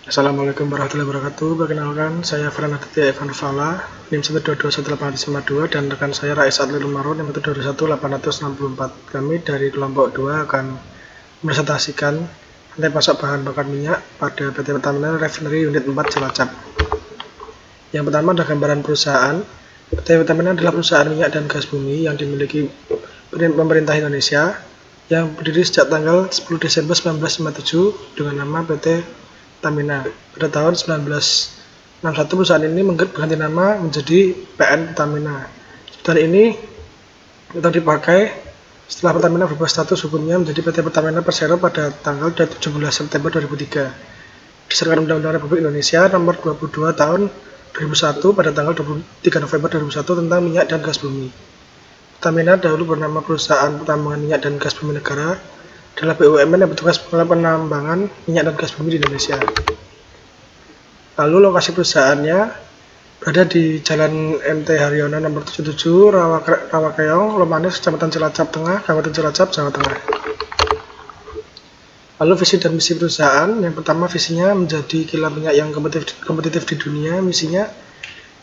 Assalamualaikum warahmatullahi wabarakatuh. Perkenalkan, saya Fernand Aditya Evan Fala, NIM 1221852 dan rekan saya Rais Adlil Umarun NIM 1211864. Kami dari kelompok 2 akan presentasikan rantai pasok bahan bakar minyak pada PT Pertamina Refinery Unit 4 Cilacap. Yang pertama ada gambaran perusahaan. PT Pertamina adalah perusahaan minyak dan gas bumi yang dimiliki pemerintah Indonesia yang berdiri sejak tanggal 10 Desember 1957 dengan nama PT Pertamina. Pada tahun 1961 perusahaan ini berganti nama menjadi PN Pertamina. Sebutan ini tetap dipakai setelah Pertamina berubah status hukumnya menjadi PT Pertamina Persero pada tanggal 17 September 2003. Berdasarkan Undang-Undang Republik Indonesia Nomor 22 Tahun 2001 pada tanggal 23 November 2001 tentang minyak dan gas bumi. Pertamina dahulu bernama Perusahaan Pertambangan Minyak dan Gas Bumi Negara, adalah BUMN yang bertugas penambangan minyak dan gas bumi di Indonesia. Lalu lokasi perusahaannya berada di Jalan MT Haryono nomor 77, Rawakeong, Lomanis, Kecamatan Cilacap Tengah, Kabupaten Cilacap, Jawa Tengah. Lalu visi dan misi perusahaan, yang pertama visinya menjadi kilang minyak yang kompetitif di dunia. Misinya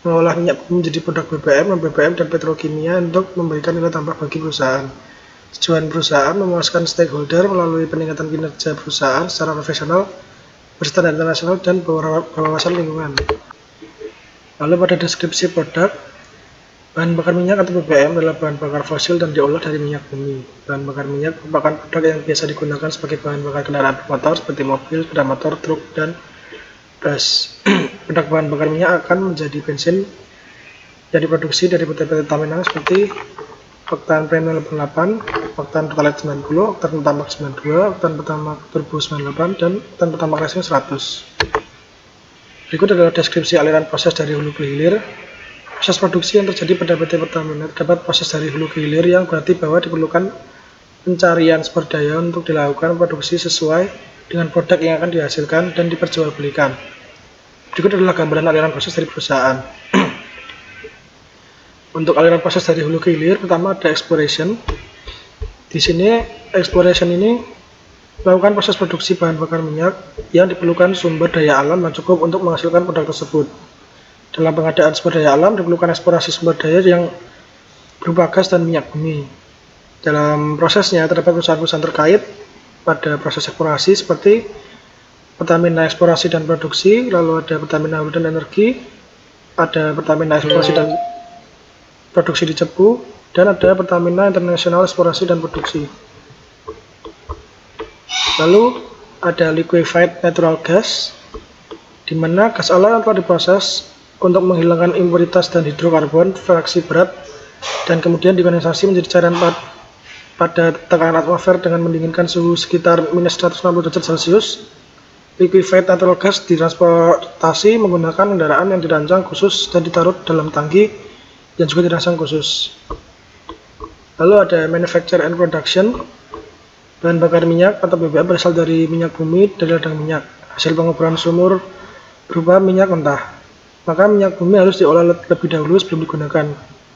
mengolah minyak bumi menjadi produk BBM, non-BBM, dan petrokimia untuk memberikan nilai tambah bagi perusahaan. Tujuan perusahaan memuaskan stakeholder melalui peningkatan kinerja perusahaan secara profesional, berstandar internasional, dan berwawasan lingkungan. Lalu pada deskripsi produk, bahan bakar minyak atau BBM adalah bahan bakar fosil dan diolah dari minyak bumi. Bahan bakar minyak merupakan produk yang biasa digunakan sebagai bahan bakar kendaraan bermotor seperti mobil, sepeda motor, truk, dan bus. Produk bahan bakar minyak akan menjadi bensin yang diproduksi dari PT Pertamina seperti oktan premium 88, oktan pertalite 90, oktan pertamax 92, oktan pertamax turbo 98, dan oktan pertamax racing 100. Berikut adalah deskripsi aliran proses dari hulu ke hilir. Proses produksi yang terjadi pada PT Pertamina terdapat proses dari hulu ke hilir yang berarti bahwa diperlukan pencarian sumber daya untuk dilakukan produksi sesuai dengan produk yang akan dihasilkan dan diperjualbelikan. Berikut adalah gambaran aliran proses dari perusahaan. Untuk aliran proses dari hulu ke hilir, pertama ada exploration. Di sini exploration ini melakukan proses produksi bahan bakar minyak yang diperlukan sumber daya alam yang cukup untuk menghasilkan produk tersebut. Dalam pengadaan sumber daya alam diperlukan eksplorasi sumber daya yang berupa gas dan minyak bumi. Dalam prosesnya terdapat perusahaan-perusahaan terkait pada proses eksplorasi seperti Pertamina Eksplorasi dan Produksi, lalu ada Pertamina Hulu dan Energi, ada Pertamina Eksplorasi dan Produksi di Cepu, dan ada Pertamina International Eksplorasi dan Produksi. Lalu ada liquefied natural gas, di mana gas alam telah diproses untuk menghilangkan impuritas dan hidrokarbon fraksi berat dan kemudian dikondensasi menjadi cairan pada tekanan atmosfer dengan mendinginkan suhu sekitar minus 160 derajat Celcius. Liquefied natural gas ditransportasi menggunakan kendaraan yang dirancang khusus dan ditaruh dalam tangki yang juga dirancang khusus. Lalu ada manufacture and production. Bahan bakar minyak atau BBM berasal dari minyak bumi dari ladang minyak. Hasil penguburan sumur berupa minyak mentah. Maka minyak bumi harus diolah lebih dahulu sebelum digunakan.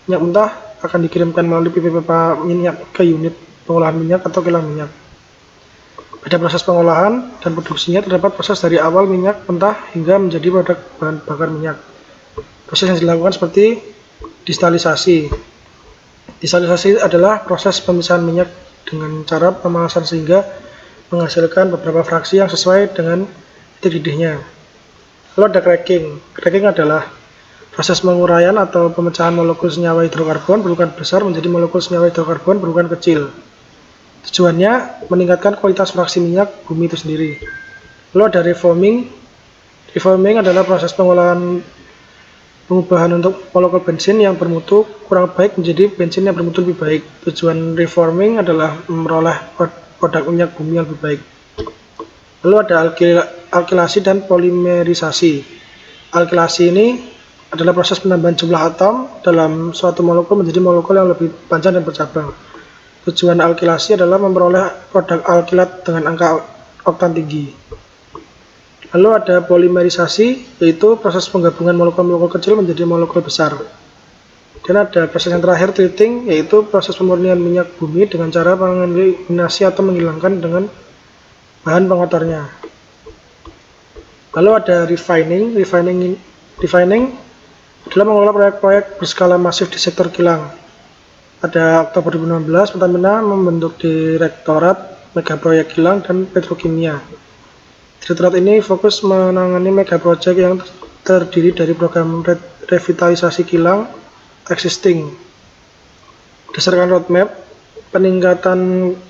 Minyak mentah akan dikirimkan melalui pipa-pipa minyak ke unit pengolahan minyak atau kilang minyak. Pada proses pengolahan dan produksinya terdapat proses dari awal minyak mentah hingga menjadi produk bahan bakar minyak. Proses yang dilakukan seperti distalisasi. Distalisasi adalah proses pemisahan minyak dengan cara pemanasan sehingga menghasilkan beberapa fraksi yang sesuai dengan titik didihnya. Lalu ada cracking. Cracking adalah proses penguraian atau pemecahan molekul senyawa hidrokarbon berukuran besar menjadi molekul senyawa hidrokarbon berukuran kecil. Tujuannya meningkatkan kualitas fraksi minyak bumi itu sendiri. Lalu ada reforming. Reforming adalah proses pengubahan untuk molekul bensin yang bermutu kurang baik menjadi bensin yang bermutu lebih baik. Tujuan reforming adalah memperoleh produk minyak bumi yang lebih baik. Lalu ada alkilasi dan polimerisasi. Alkilasi ini adalah proses penambahan jumlah atom dalam suatu molekul menjadi molekul yang lebih panjang dan bercabang. Tujuan alkilasi adalah memperoleh produk alkilat dengan angka oktan tinggi. Lalu ada polimerisasi, yaitu proses penggabungan molekul-molekul kecil menjadi molekul besar. Dan ada proses yang terakhir, treating, yaitu proses pemurnian minyak bumi dengan cara mengeliminasi atau menghilangkan dengan bahan pengotornya. Lalu ada refining. Refining adalah mengelola proyek-proyek berskala masif di sektor kilang. Pada Oktober 2016, Pertamina membentuk Direktorat Mega Proyek Kilang dan Petrokimia. Direktorat ini fokus menangani mega proyek yang terdiri dari program revitalisasi kilang existing. Berdasarkan roadmap, peningkatan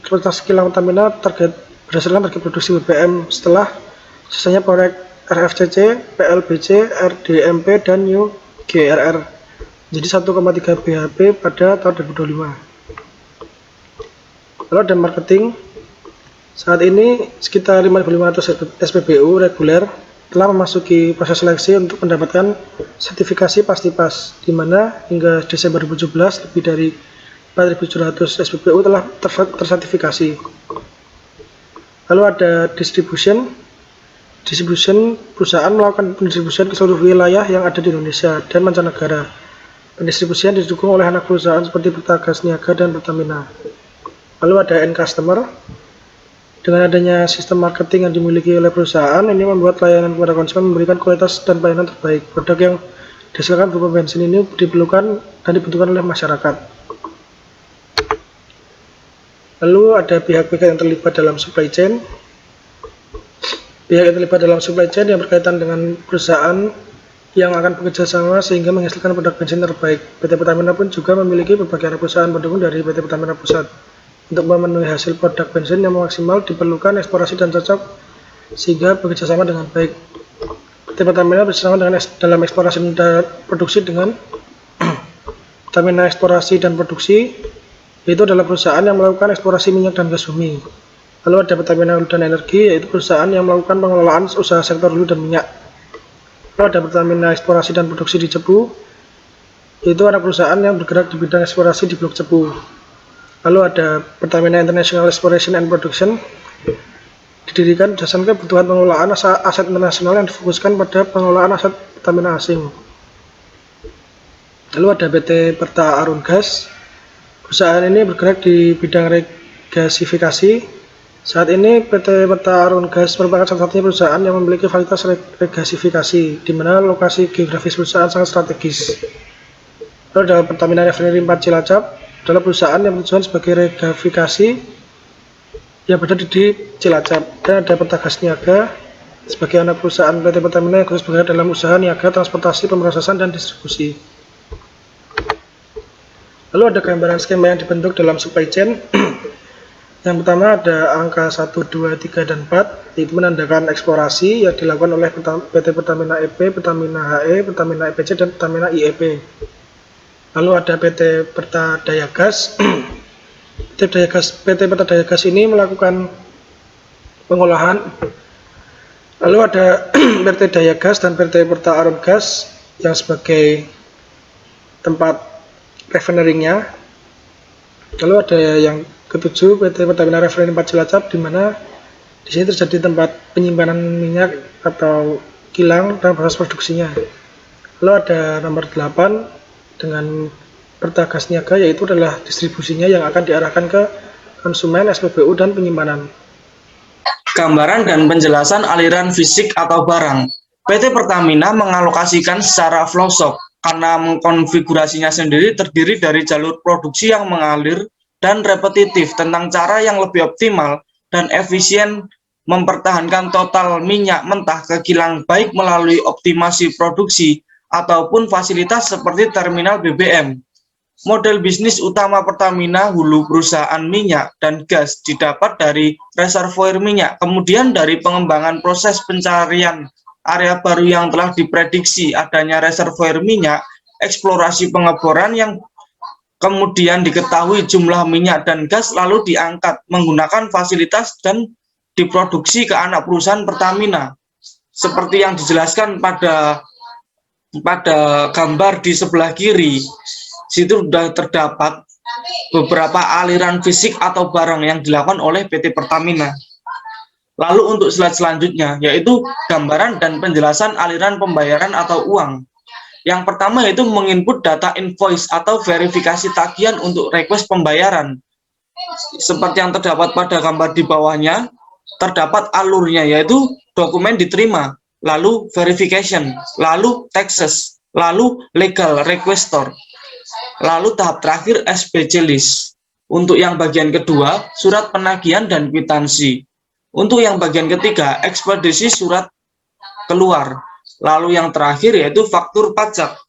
kualitas kilang Pertamina berdasarkan target produksi BBM setelah selesainya proyek RFCC, PLBC, RDMP, dan New GRR jadi 1,3 BHP pada tahun 2025. Lalu ada marketing. Saat ini sekitar 5.500 SPBU reguler telah memasuki proses seleksi untuk mendapatkan sertifikasi pasti pas, di mana hingga Desember 2017 lebih dari 4.700 SPBU telah tersertifikasi. Lalu ada distribution. Perusahaan melakukan pendistribusian ke seluruh wilayah yang ada di Indonesia dan mancanegara. Pendistribusian didukung oleh anak perusahaan seperti Pertagas Niaga dan Pertamina. Lalu ada end customer. Dengan adanya sistem marketing yang dimiliki oleh perusahaan, ini membuat layanan kepada konsumen memberikan kualitas dan pelayanan terbaik. Produk yang dihasilkan berupa bensin ini diperlukan dan dibutuhkan oleh masyarakat. Lalu ada pihak-pihak yang terlibat dalam supply chain. Pihak yang terlibat dalam supply chain yang berkaitan dengan perusahaan yang akan bekerja sama sehingga menghasilkan produk bensin terbaik. PT Pertamina pun juga memiliki berbagai anak perusahaan pendukung dari PT Pertamina Pusat. Untuk memenuhi hasil produk bensin yang maksimal diperlukan eksplorasi dan cocok sehingga bekerja sama dengan baik. PT Pertamina bersama dalam eksplorasi dan produksi dengan Pertamina Eksplorasi dan Produksi, yaitu adalah perusahaan yang melakukan eksplorasi minyak dan gas bumi. Lalu ada Pertamina Hulu dan Energi, yaitu perusahaan yang melakukan pengelolaan usaha sektor hulu dan minyak. Lalu ada Pertamina Eksplorasi dan Produksi di Cepu, yaitu anak perusahaan yang bergerak di bidang eksplorasi di Blok Cepu. Lalu ada Pertamina International Exploration and Production, didirikan berdasarkan kebutuhan pengelolaan aset internasional yang difokuskan pada pengelolaan aset Pertamina asing. Lalu ada PT Perta Arun Gas. Perusahaan ini bergerak di bidang regasifikasi. Saat ini PT Perta Arun Gas merupakan salah satunya perusahaan yang memiliki fasilitas regasifikasi, di mana lokasi geografis perusahaan sangat strategis. Lalu ada Pertamina Refinery 4 Cilacap, adalah perusahaan yang bertujuan sebagai regasifikasi yang berada di Cilacap. Dan ada Pertagas Niaga sebagai anak perusahaan PT Pertamina yang khusus bergerak dalam usaha niaga, transportasi, pemrosesan, dan distribusi. Lalu ada gambaran skema yang dibentuk dalam supply chain. Yang pertama ada angka 1, 2, 3, dan 4, yaitu menandakan eksplorasi yang dilakukan oleh PT Pertamina EP, Pertamina HE, Pertamina EPC, dan Pertamina IEP. Lalu ada PT Perta Daya Gas. PT Perta Daya Gas ini melakukan pengolahan. Lalu ada PT Daya Gas dan PT Perta Arun Gas yang sebagai tempat refineringnya. Lalu ada yang ketujuh, PT Pertamina Refinery 4 Cilacap, di mana di sini terjadi tempat penyimpanan minyak atau kilang dan proses produksinya. Lalu ada nomor 8 dengan Pertagas Niaga, yaitu adalah distribusinya yang akan diarahkan ke konsumen, SPBU, dan penyimpanan. Gambaran dan penjelasan aliran fisik atau barang. PT Pertamina mengalokasikan secara flowshock karena mengkonfigurasinya sendiri terdiri dari jalur produksi yang mengalir dan repetitif tentang cara yang lebih optimal dan efisien mempertahankan total minyak mentah ke kilang baik melalui optimasi produksi ataupun fasilitas seperti terminal BBM. Model bisnis utama Pertamina Hulu perusahaan minyak dan gas didapat dari reservoir minyak, kemudian dari pengembangan proses pencarian area baru yang telah diprediksi adanya reservoir minyak, eksplorasi pengeboran yang kemudian diketahui jumlah minyak dan gas lalu diangkat menggunakan fasilitas dan diproduksi ke anak perusahaan Pertamina. Seperti yang dijelaskan pada gambar di sebelah kiri, situ sudah terdapat beberapa aliran fisik atau barang yang dilakukan oleh PT Pertamina. Lalu untuk slide selanjutnya, yaitu gambaran dan penjelasan aliran pembayaran atau uang. Yang pertama yaitu menginput data invoice atau verifikasi tagihan untuk request pembayaran. Seperti yang terdapat pada gambar di bawahnya, terdapat alurnya yaitu dokumen diterima, lalu verification, lalu taxes, lalu legal requestor, lalu tahap terakhir SPC list. Untuk yang bagian kedua, surat penagihan dan kwitansi. Untuk yang bagian ketiga, ekspedisi surat keluar. Lalu yang terakhir yaitu faktur pajak.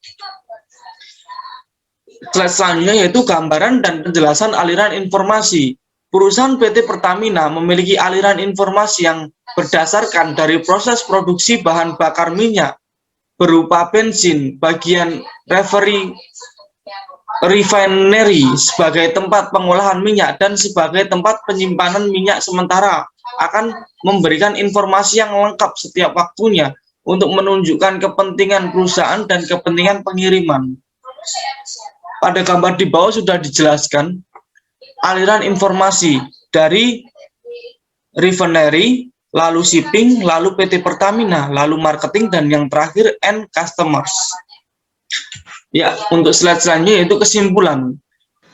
Slide selanjutnya yaitu gambaran dan penjelasan aliran informasi. Perusahaan PT Pertamina memiliki aliran informasi yang berdasarkan dari proses produksi bahan bakar minyak berupa bensin, bagian refinery sebagai tempat pengolahan minyak dan sebagai tempat penyimpanan minyak sementara akan memberikan informasi yang lengkap setiap waktunya untuk menunjukkan kepentingan perusahaan dan kepentingan pengiriman. Pada gambar di bawah sudah dijelaskan aliran informasi dari refinery, lalu shipping, lalu PT Pertamina, lalu marketing, dan yang terakhir end customers. Ya, untuk slide selanjutnya yaitu kesimpulan.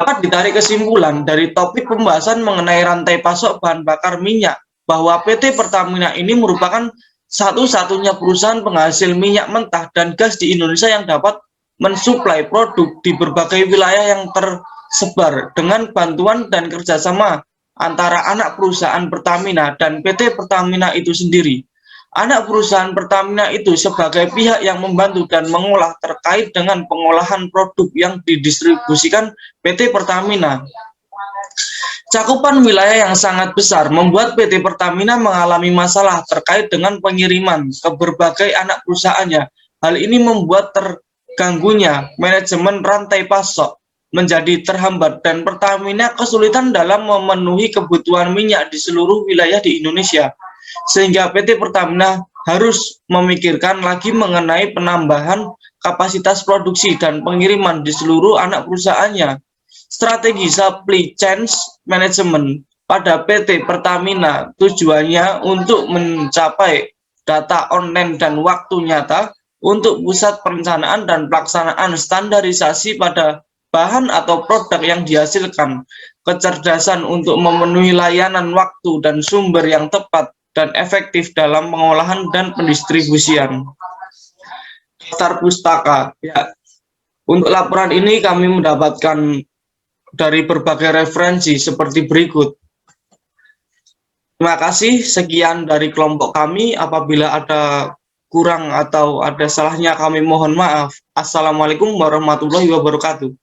Dapat ditarik kesimpulan dari topik pembahasan mengenai rantai pasok bahan bakar minyak bahwa PT Pertamina ini merupakan satu-satunya perusahaan penghasil minyak mentah dan gas di Indonesia yang dapat mensuplai produk di berbagai wilayah yang tersebar dengan bantuan dan kerjasama antara anak perusahaan Pertamina dan PT Pertamina itu sendiri. Anak perusahaan Pertamina itu sebagai pihak yang membantu dan mengolah terkait dengan pengolahan produk yang didistribusikan PT Pertamina. Cakupan wilayah yang sangat besar membuat PT Pertamina mengalami masalah terkait dengan pengiriman ke berbagai anak perusahaannya. Hal ini membuat terganggunya manajemen rantai pasok menjadi terhambat dan Pertamina kesulitan dalam memenuhi kebutuhan minyak di seluruh wilayah di Indonesia. Sehingga PT Pertamina harus memikirkan lagi mengenai penambahan kapasitas produksi dan pengiriman di seluruh anak perusahaannya. Strategi supply chain management pada PT Pertamina tujuannya untuk mencapai data online dan waktu nyata untuk pusat perencanaan dan pelaksanaan standarisasi pada bahan atau produk yang dihasilkan, kecerdasan untuk memenuhi layanan waktu dan sumber yang tepat dan efektif dalam pengolahan dan pendistribusian. Daftar pustaka. Ya, untuk laporan ini kami mendapatkan dari berbagai referensi seperti berikut. Terima kasih, sekian dari kelompok kami. Apabila ada kurang atau ada salahnya kami mohon maaf. Assalamualaikum warahmatullahi wabarakatuh.